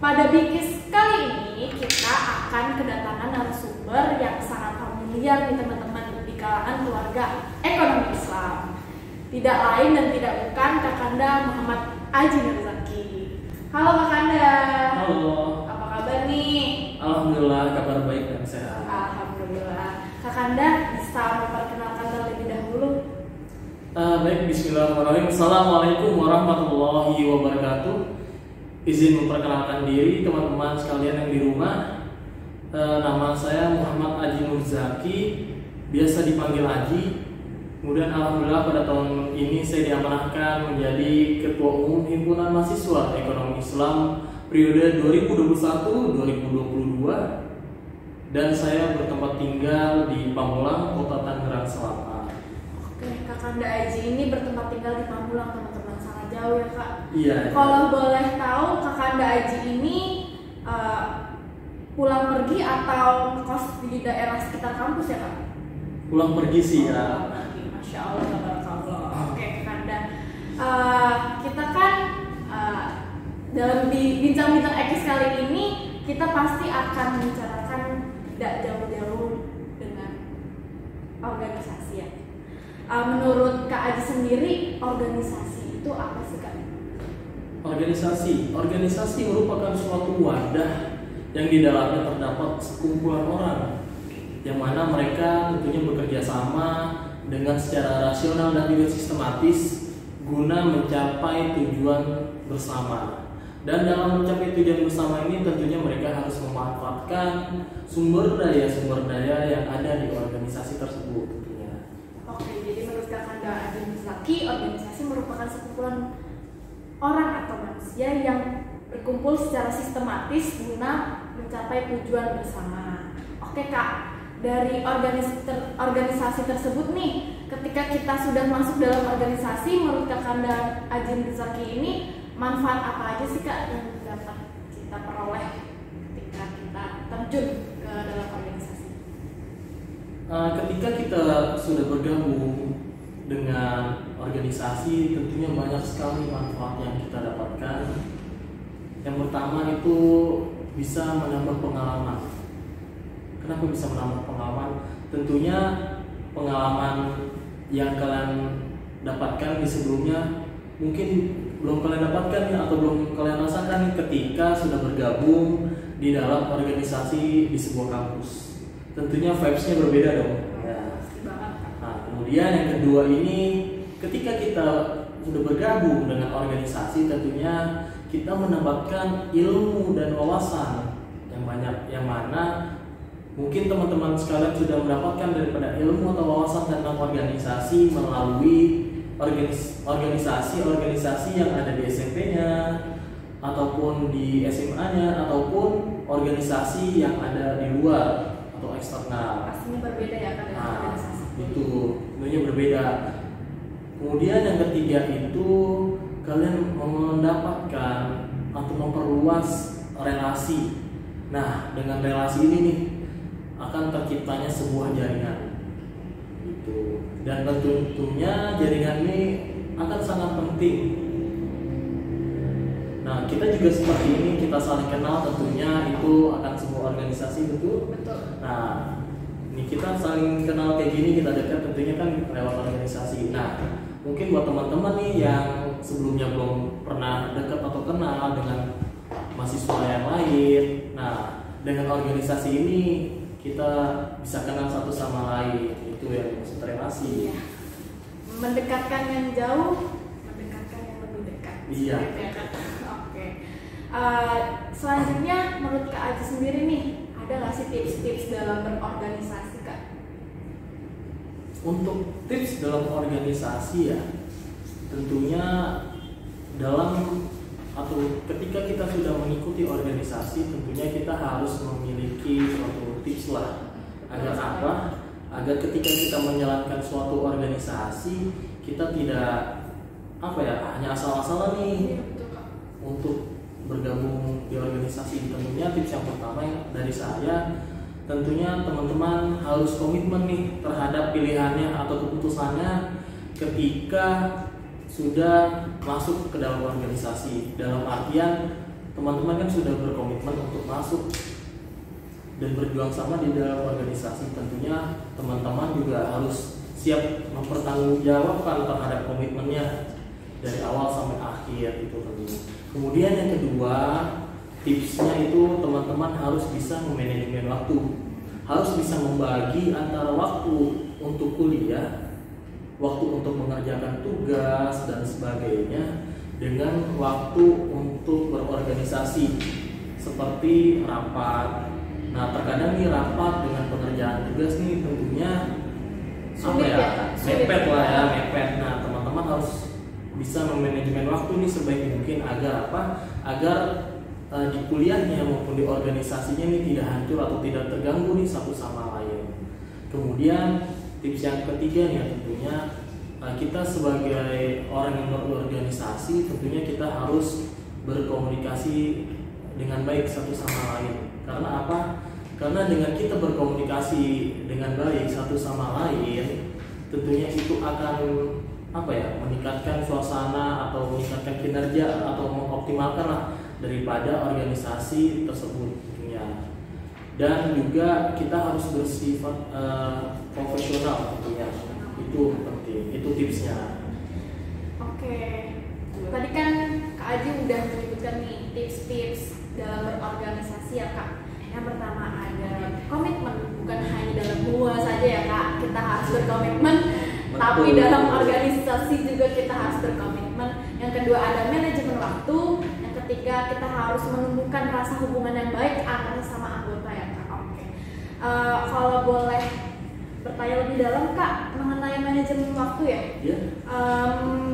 Pada Bikis kali ini kita akan kedatangan narasumber yang sangat familiar nih teman-teman di kalangan keluarga ekonomi Islam. Tidak lain dan tidak bukan Kakanda Muhammad Aji Nurzaki. Halo Kakanda. Halo. Apa kabar nih? Alhamdulillah kabar baik dan sehat. Alhamdulillah. Kakanda bisa memperkenalkan terlebih dahulu? Baik, bismillahirrahmanirrahim. Assalamualaikum warahmatullahi wabarakatuh. Izin memperkenalkan diri teman-teman sekalian yang di rumah. Nama saya Muhammad Aji Nurzaki, biasa dipanggil Aji. Kemudian alhamdulillah pada tahun ini saya diamanahkan menjadi Ketua Umum Himpunan Mahasiswa Ekonomi Islam periode 2021-2022 dan saya bertempat tinggal di Pamulang, Kota Tangerang Selatan. Oke, Kakanda Aji ini bertempat tinggal di Pamulang, teman-teman. Sangat jauh ya, Kak? Iya. Kalau boleh tahu, Kakanda Aji ini pulang pergi atau kos di daerah sekitar kampus ya, Kak? Pulang pergi sih ya. Pulang pergi, Masya Allah, tabarakallah. Oke, Kakanda. Kita kan dalam bincang-bincang ekis kali ini kita pasti akan membicarakan tidak jauh-jauh dengan organisasi ya. Menurut Kak Aji sendiri, organisasi itu apa sih, Kak? Organisasi merupakan suatu wadah yang di dalamnya terdapat sekumpulan orang yang mana mereka tentunya bekerja sama dengan secara rasional dan juga sistematis guna mencapai tujuan bersama. Dan dalam mencapai tujuan bersama ini tentunya mereka harus memanfaatkan sumber daya yang ada di organisasi tersebut tentunya. Oke, jadi menurut Kakanda Aji Nurzaki, organisasi merupakan sekumpulan orang atau manusia yang berkumpul secara sistematis guna mencapai tujuan bersama. Oke Kak, dari organisasi tersebut nih, ketika kita sudah masuk dalam organisasi, menurut Kakanda Aji Nurzaki ini manfaat apa aja sih Kak yang dapat kita peroleh ketika kita terjun ke dalam organisasi? Ketika kita sudah bergabung dengan organisasi, tentunya banyak sekali manfaat yang kita dapatkan. Yang pertama itu bisa menambah pengalaman. Kenapa bisa menambah pengalaman? Tentunya pengalaman yang kalian dapatkan di sebelumnya mungkin belum kalian dapatkan ya, atau belum kalian rasakan ketika sudah bergabung di dalam organisasi di sebuah kampus. Tentunya vibes-nya berbeda dong. Ya. Nah, kemudian yang kedua ini, ketika kita sudah bergabung dengan organisasi, tentunya kita mendapatkan ilmu dan wawasan yang banyak, yang mana mungkin teman-teman sekalian sudah mendapatkan daripada ilmu atau wawasan tentang organisasi melalui organisasi yang ada di SMP-nya ataupun di SMA-nya ataupun organisasi yang ada di luar atau eksternal. Pastinya berbeda ya kan dengan organisasi. Itu tentunya berbeda. Kemudian yang ketiga itu kalian mendapatkan atau memperluas relasi. Nah, dengan relasi ini nih akan terciptanya sebuah jaringan. Dan tentunya jaringan ini akan sangat penting. Nah, kita juga seperti ini, kita saling kenal, tentunya itu akan sebuah organisasi, betul? Betul. Nah, ini kita saling kenal kayak gini, kita dekat tentunya kan lewat organisasi. Nah, mungkin buat teman-teman nih yang sebelumnya belum pernah dekat atau kenal dengan mahasiswa yang lain, nah dengan organisasi ini kita bisa kenal satu sama lain. Itu yang maksud relasi. Iya. Mendekatkan yang jauh, mendekatkan yang lebih dekat. Iya. Oke. Selanjutnya, menurut Kak Aji sendiri nih, ada nggak sih tips-tips dalam berorganisasi, Kak? Untuk tips dalam organisasi ya, tentunya dalam atau ketika kita sudah mengikuti organisasi, tentunya kita harus memiliki suatu tips lah. Agar apa? Agar ketika kita menjalankan suatu organisasi, kita tidak hanya asal-asalan nih untuk bergabung di organisasi. Tentunya tips yang pertama dari saya, tentunya teman-teman harus komitmen nih terhadap pilihannya atau keputusannya ketika sudah masuk ke dalam organisasi. Dalam artian teman-teman kan sudah berkomitmen untuk masuk dan berjuang sama di dalam organisasi. Tentunya teman-teman juga harus siap mempertanggungjawabkan terhadap komitmennya dari awal sampai akhir itu tentunya. Kemudian yang kedua, tipsnya itu teman-teman harus bisa memanajemen waktu, harus bisa membagi antara waktu untuk kuliah, waktu untuk mengerjakan tugas dan sebagainya, dengan waktu untuk berorganisasi seperti rapat. Nah, terkadang nih rapat dengan pengerjaan tugas nih tentunya sulit mepet lah ya, mepet. Nah, teman-teman harus bisa memanajemen waktu nih sebaik mungkin agar apa? Agar di kuliahnya maupun di organisasinya ini tidak hancur atau tidak terganggu nih satu sama lain. Kemudian tips yang ketiga nih tentunya kita sebagai orang yang berorganisasi tentunya kita harus berkomunikasi dengan baik satu sama lain. Karena apa? Karena dengan kita berkomunikasi dengan baik satu sama lain, tentunya itu akan meningkatkan suasana atau meningkatkan kinerja atau mengoptimalkan lah daripada organisasi tersebut tentunya. Dan juga kita harus bersifat profesional tentunya. Itu penting, itu tipsnya. Oke, tadi kan Kak Aji udah menyebutkan nih tips-tips dalam berorganisasi ya Kak. Yang pertama ada komitmen, bukan hanya dalam dua saja ya Kak. Kita harus berkomitmen, tapi dalam organisasi juga kita harus berkomitmen. Yang kedua ada manajemen waktu. Yang ketiga kita harus menumbuhkan rasa hubungan yang baik antara sama anggota ya Kak. Oke, kalau boleh bertanya lebih dalam Kak mengenai manajemen waktu ya,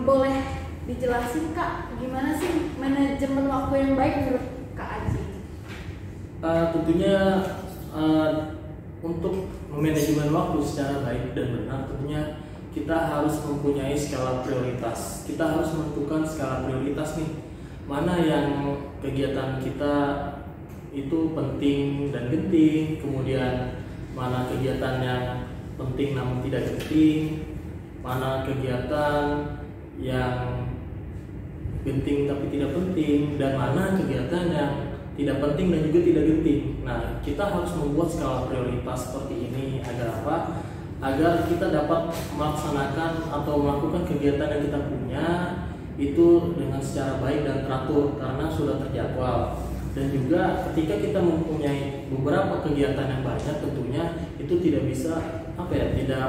boleh dijelasin Kak gimana sih manajemen waktu yang baik menurut Kak Aji? Tentunya untuk memanajemen waktu secara baik dan benar tentunya kita harus mempunyai skala prioritas. Kita harus menentukan skala prioritas nih, mana yang kegiatan kita itu penting dan genting, kemudian mana kegiatan yang penting namun tidak genting, mana kegiatan yang genting tapi tidak penting, dan mana kegiatan yang tidak penting dan juga tidak genting. Nah, kita harus membuat skala prioritas seperti ini agar apa? Agar kita dapat melaksanakan atau melakukan kegiatan yang kita punya itu dengan secara baik dan teratur karena sudah terjadwal. Dan juga ketika kita mempunyai beberapa kegiatan yang banyak tentunya itu tidak bisa tidak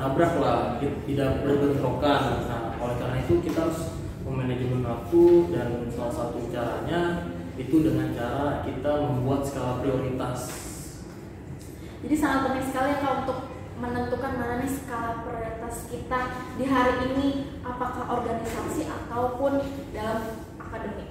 nabrak lah, tidak berbentrokan. Nah, oleh karena itu kita harus memanajemen waktu dan salah satu caranya itu dengan cara kita membuat skala prioritas. Jadi sangat penting sekali Kak untuk menentukan mana nih skala prioritas kita di hari ini, apakah organisasi ataupun dalam akademik.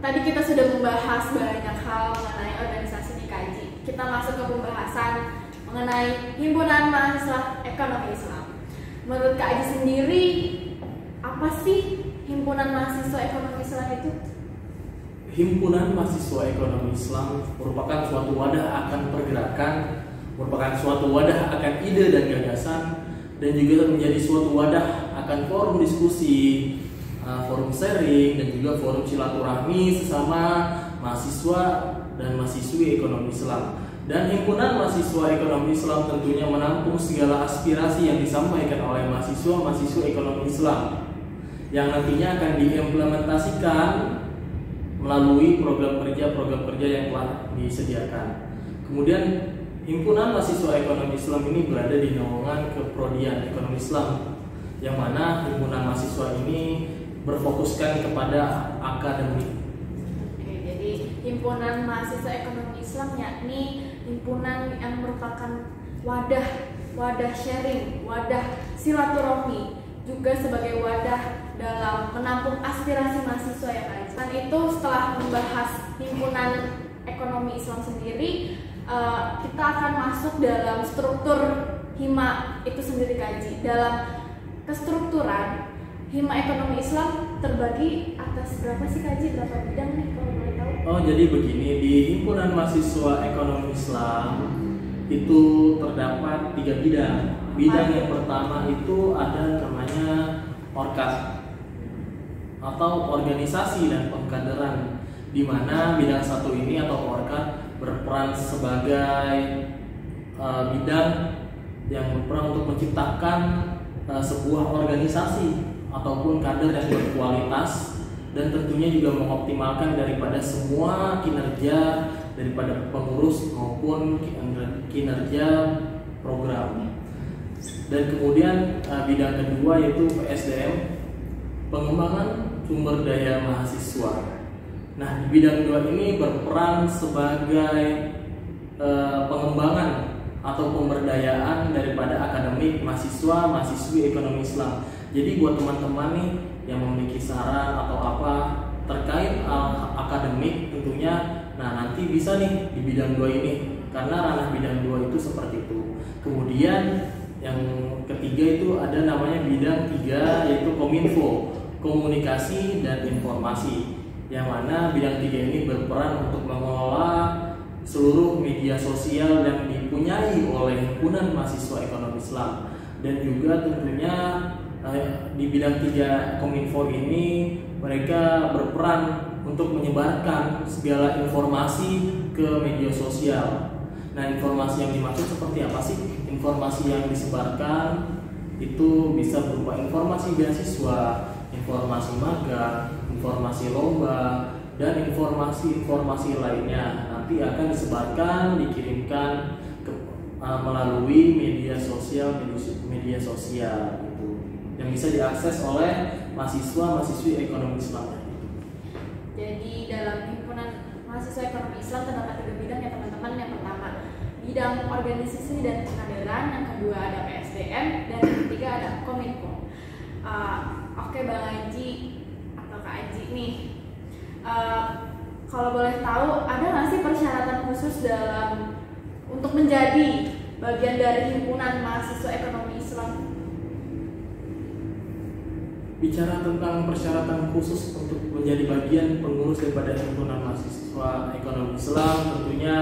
Tadi kita sudah membahas banyak hal mengenai organisasi di KJ. Kita masuk ke pembahasan mengenai Himpunan Mahasiswa Ekonomi Islam. Menurut Kak Aji sendiri, apa sih Himpunan Mahasiswa Ekonomi Islam itu? Himpunan Mahasiswa Ekonomi Islam merupakan suatu wadah akan pergerakan, merupakan suatu wadah akan ide dan gagasan, dan juga menjadi suatu wadah akan forum diskusi, forum sharing, dan juga forum silaturahmi sesama mahasiswa dan mahasiswi ekonomi Islam. Dan Himpunan Mahasiswa Ekonomi Islam tentunya menampung segala aspirasi yang disampaikan oleh mahasiswa-mahasiswa ekonomi Islam yang nantinya akan diimplementasikan melalui program kerja yang telah disediakan. Kemudian Himpunan Mahasiswa Ekonomi Islam ini berada di naungan Keprodian Ekonomi Islam, yang mana himpunan mahasiswa ini berfokuskan kepada akademik. Oke, jadi Himpunan Mahasiswa Ekonomi Islam yakni himpunan yang merupakan wadah sharing, wadah silaturahmi, juga sebagai wadah dalam menampung aspirasi mahasiswa yang ada. Dan itu setelah membahas Himpunan Ekonomi Islam sendiri, kita akan masuk dalam struktur Hima itu sendiri kaji. Dalam kestrukturan Hima Ekonomi Islam terbagi atas berapa sih kaji, berapa bidang nih kalau boleh tahu? Oh, jadi begini, di Himpunan Mahasiswa Ekonomi Islam itu terdapat 3 bidang. Bidang yang pertama itu ada namanya Orkat atau organisasi dan pengkaderan, di mana bidang satu ini atau Orkat berperan sebagai bidang yang berperan untuk menciptakan sebuah organisasi ataupun kader yang berkualitas, dan tentunya juga mengoptimalkan daripada semua kinerja daripada pengurus maupun kinerja program. Dan kemudian bidang kedua yaitu PSDM, pengembangan sumber daya mahasiswa. Nah, di bidang dua ini berperan sebagai pengembangan atau pemberdayaan daripada akademik mahasiswa-mahasiswi ekonomi Islam. Jadi buat teman-teman nih yang memiliki saran atau apa terkait akademik tentunya, nah nanti bisa nih di bidang 2 ini, karena ranah bidang 2 itu seperti itu. Kemudian yang ketiga itu ada namanya bidang 3 yaitu Kominfo, komunikasi dan informasi, yang mana bidang 3 ini berperan untuk mengelola seluruh media sosial yang dipunyai oleh himpunan mahasiswa ekonomi Islam. Dan juga tentunya di bidang 3 Kominfo ini mereka berperan untuk menyebarkan segala informasi ke media sosial. Nah, informasi yang dimaksud seperti apa sih? Informasi yang disebarkan itu bisa berupa informasi beasiswa, informasi magang, informasi lomba, dan informasi-informasi lainnya. Nanti akan disebarkan, dikirimkan melalui media sosial gitu, yang bisa diakses oleh mahasiswa-mahasiswi ekonomi Islam. Jadi dalam himpunan mahasiswa ekonomi Islam terdapat 3 bidang ya teman-teman. Yang pertama bidang organisasi dan pengkaderan, yang kedua ada PSDM, dan yang ketiga ada Kominfo. Oke Bang Aji atau Kak Aji nih, kalau boleh tahu ada nggak sih persyaratan khusus dalam untuk menjadi bagian dari himpunan mahasiswa ekonomi Islam? Bicara tentang persyaratan khusus untuk menjadi bagian pengurus daripada himpunan mahasiswa ekonomi Islam, tentunya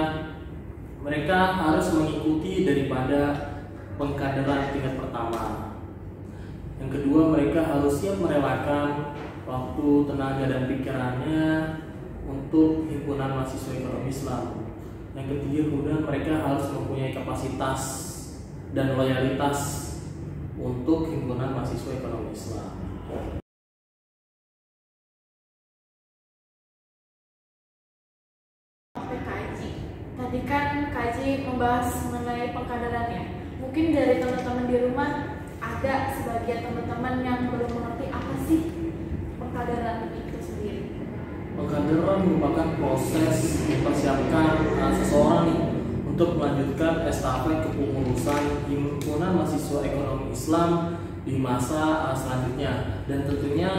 mereka harus mengikuti daripada pengkaderan tingkat pertama. Yang kedua, mereka harus siap merelakan waktu, tenaga, dan pikirannya untuk himpunan mahasiswa ekonomi Islam. Yang ketiga, kemudian mereka harus mempunyai kapasitas dan loyalitas untuk himpunan mahasiswa ekonomi Islam. Oke Kak Aji, tadi kan Kak Aji membahas mengenai pengkaderan ya. Mungkin dari teman-teman di rumah ada sebagian teman-teman yang belum mengerti apa sih pengkaderan itu sendiri. Pengkaderan merupakan proses mempersiapkan seseorang nih untuk melanjutkan estafet kepengurusan himpunan mahasiswa ekonomi Islam di masa selanjutnya, dan tentunya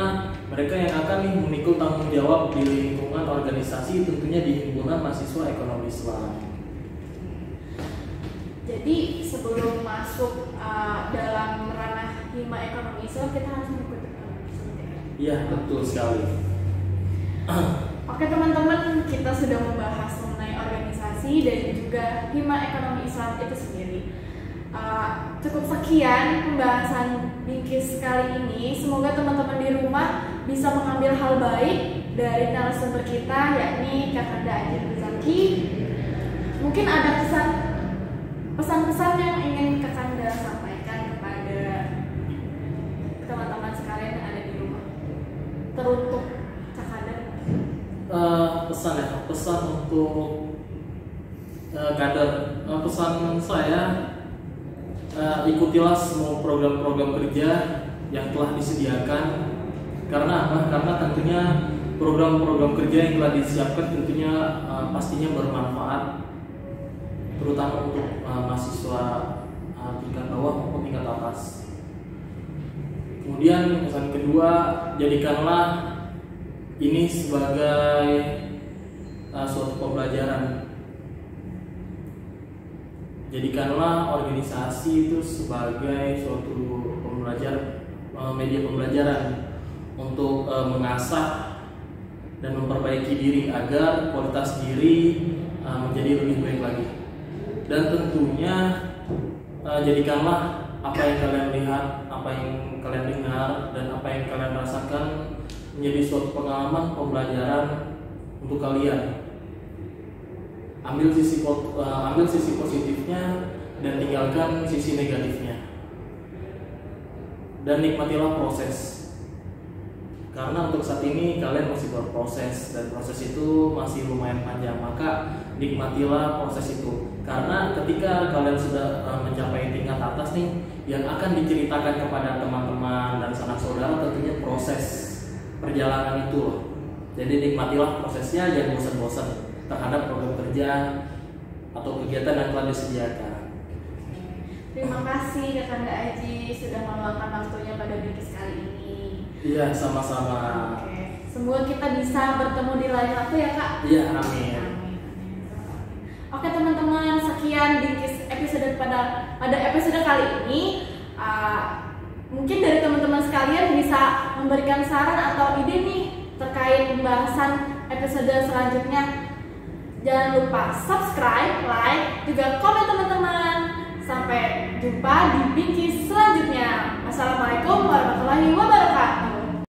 mereka yang akan nih memikul tanggung jawab di lingkungan organisasi, tentunya di himpunan mahasiswa ekonomi Islam. Jadi sebelum masuk dalam ranah hima ekonomi Islam, kita harus mengikuti Iya, betul sekali. Oke teman-teman, kita sudah membahas mengenai organisasi dan juga hima ekonomi Islam itu sendiri. Cukup sekian pembahasan Bingkis kali ini. Semoga teman-teman di rumah bisa mengambil hal baik dari narasumber kita, yakni Kak Handa Aji Rizaki. Mungkin ada pesan-pesan yang ingin Kak Handa sampaikan kepada teman-teman sekalian yang ada di rumah, teruntuk Kak Handa. Pesan untuk kader. Pesan saya, ikutilah semua program-program kerja yang telah disediakan. Karena apa? Karena tentunya program-program kerja yang telah disiapkan tentunya pastinya bermanfaat, terutama untuk mahasiswa tingkat bawah maupun tingkat atas. Kemudian pesan kedua, jadikanlah ini sebagai suatu pembelajaran. Jadikanlah organisasi itu sebagai suatu media pembelajaran untuk mengasah dan memperbaiki diri agar kualitas diri menjadi lebih baik lagi. Dan tentunya jadikanlah apa yang kalian lihat, apa yang kalian dengar, dan apa yang kalian rasakan menjadi suatu pengalaman pembelajaran untuk kalian. Ambil sisi positifnya dan tinggalkan sisi negatifnya. Dan nikmatilah proses. Karena untuk saat ini kalian masih berproses dan proses itu masih lumayan panjang, maka nikmatilah proses itu. Karena ketika kalian sudah mencapai tingkat atas nih, yang akan diceritakan kepada teman-teman dan sanak saudara tentunya proses perjalanan itu loh. Jadi nikmatilah prosesnya, jangan bosan-bosan terhadap program kerja atau kegiatan yang telah disediakan. Terima kasih Kakanda Aji sudah meluangkan waktunya pada Binkis kali ini. Iya, sama-sama. Oke. Semoga kita bisa bertemu di lain waktu ya Kak. Iya, amin. Oke teman-teman, sekian Binkis episode pada episode kali ini. Mungkin dari teman-teman sekalian bisa memberikan saran atau ide nih terkait pembahasan episode selanjutnya. Jangan lupa subscribe, like, juga komen teman-teman. Sampai jumpa di Binkis selanjutnya. Assalamualaikum warahmatullahi wabarakatuh.